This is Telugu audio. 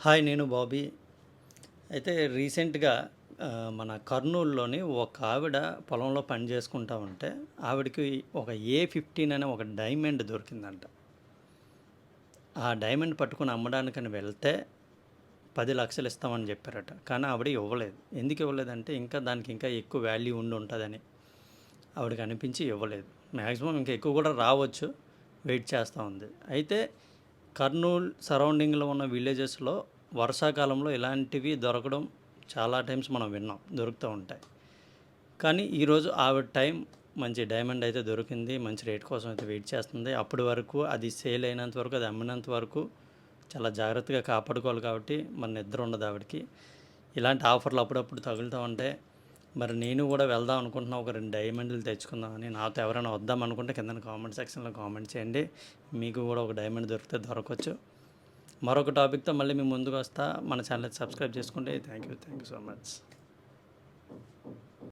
హాయ్, నేను బాబీ. అయితే రీసెంట్‌గా మన కర్నూలులోని ఒక ఆవిడ పొలంలో పని చేసుకుంటా ఉంటే, ఆవిడకి ఒక ఏ15 అనే ఒక డైమండ్ దొరికిందంట. ఆ డైమండ్ పట్టుకొని అమ్మడానికని వెళ్తే 10,00,000 ఇస్తామని చెప్పారట. కానీ ఆవిడ ఇవ్వలేదు. ఎందుకు ఇవ్వలేదంటే, దానికి ఇంకా ఎక్కువ వాల్యూ ఉండి ఉంటుందని ఆవిడకి అనిపించి ఇవ్వలేదు. మ్యాక్సిమం ఇంకా ఎక్కువ కూడా రావచ్చు. వెయిట్ చేస్తూ ఉంది. అయితే కర్నూలు సరౌండింగ్లో ఉన్న విలేజెస్లో వర్షాకాలంలో ఇలాంటివి దొరకడం చాలా టైమ్స్ మనం విన్నాం, దొరుకుతూ ఉంటాయి. కానీ ఈరోజు ఆవిడ టైం మంచి డైమండ్ అయితే దొరికింది. మంచి రేట్ కోసం అయితే వెయిట్ చేస్తుంది. అప్పటి వరకు అది సేల్ అయినంత వరకు, అది అమ్మినంత వరకు చాలా జాగ్రత్తగా కాపాడుకోవాలి. కాబట్టి మన నిద్ర ఉండదు ఆవిడకి. ఇలాంటి ఆఫర్లు అప్పుడప్పుడు తగులుతూ ఉంటాయి. మరి నేను కూడా వెళ్దాం అనుకుంటున్నా, ఒక 2 డైమండ్లు తెచ్చుకుందామని. నాతో ఎవరైనా వద్దాం అనుకుంటే కింద కామెంట్ సెక్షన్లో కామెంట్ చేయండి. మీకు కూడా ఒక డైమండ్ దొరికితే దొరకవచ్చు. మరొక టాపిక్తో మళ్ళీ మీ ముందుకు వస్తా. మన ఛానల్ సబ్స్క్రైబ్ చేసుకోండి. Thank you so much.